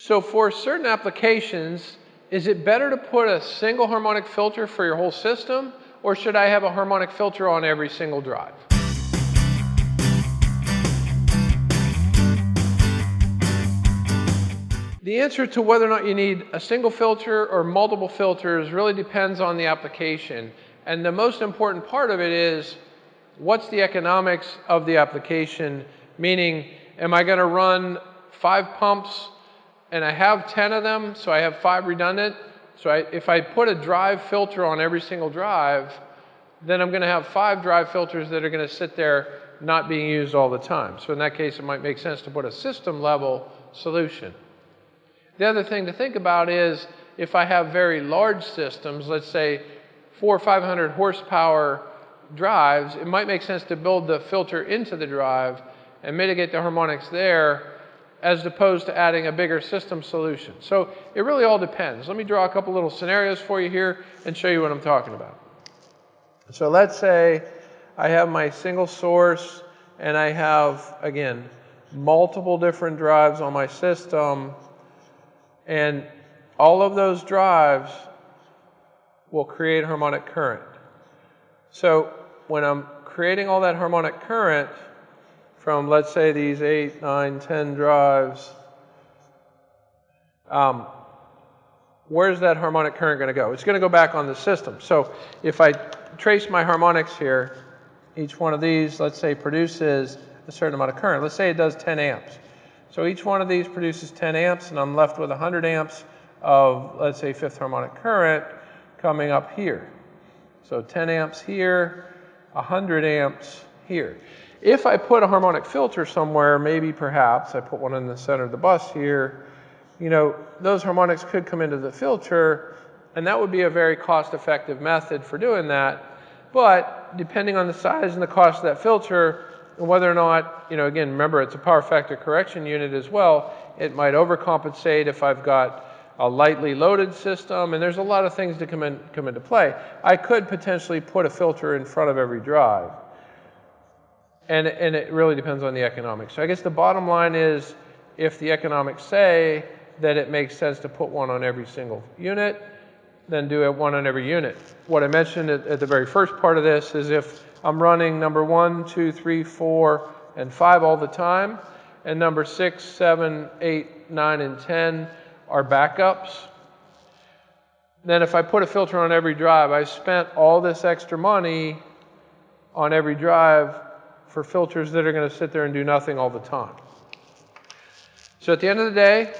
So for certain applications, is it better to put a single harmonic filter for your whole system, or should I have a harmonic filter on every single drive? The answer to whether or not you need a single filter or multiple filters really depends on the application. And the most important part of it is, what's the economics of the application? Meaning, am I going to run 5 pumps and I have 10 of them, so I have 5 redundant? So if I put a drive filter on every single drive, then I'm going to have 5 drive filters that are going to sit there not being used all the time. So in that case, it might make sense to put a system level solution. The other thing to think about is, if I have very large systems, let's say 400 or 500 horsepower drives, it might make sense to build the filter into the drive and mitigate the harmonics there, as opposed to adding a bigger system solution. So it really all depends. Let me draw a couple little scenarios for you here and show you what I'm talking about. So let's say I have my single source and I have, again, multiple different drives on my system, and all of those drives will create harmonic current. So when I'm creating all that harmonic current from, let's say, these 8, 9, 10 drives, where's that harmonic current going to go? It's going to go back on the system. So if I trace my harmonics here, each one of these, let's say, produces a certain amount of current. Let's say it does 10 amps. So each one of these produces 10 amps, and I'm left with 100 amps of, let's say, fifth harmonic current coming up here. So 10 amps here, 100 amps here. If I put a harmonic filter somewhere, maybe perhaps I put one in the center of the bus here, you know, those harmonics could come into the filter, and that would be a very cost-effective method for doing that. But depending on the size and the cost of that filter, and whether or not, you know, again, remember, it's a power factor correction unit as well, it might overcompensate if I've got a lightly loaded system, and there's a lot of things that come into play. I could potentially put a filter in front of every drive. And it really depends on the economics. So I guess the bottom line is, if the economics say that it makes sense to put one on every single unit, then do it one on every unit. What I mentioned at the very first part of this is, if I'm running number 1, 2, 3, 4, and 5 all the time, and number 6, 7, 8, 9, and 10 are backups, then if I put a filter on every drive, I spent all this extra money on every drive for filters that are going to sit there and do nothing all the time. So at the end of the day,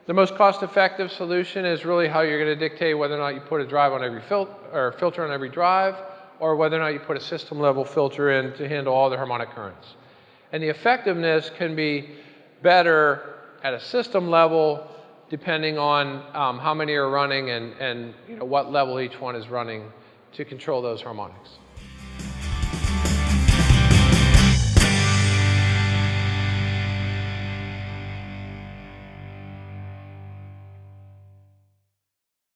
the most cost-effective solution is really how you're going to dictate whether or not you put a drive on every filter on every drive, or whether or not you put a system-level filter in to handle all the harmonic currents. And the effectiveness can be better at a system level, depending on how many are running and you know, what level each one is running to control those harmonics.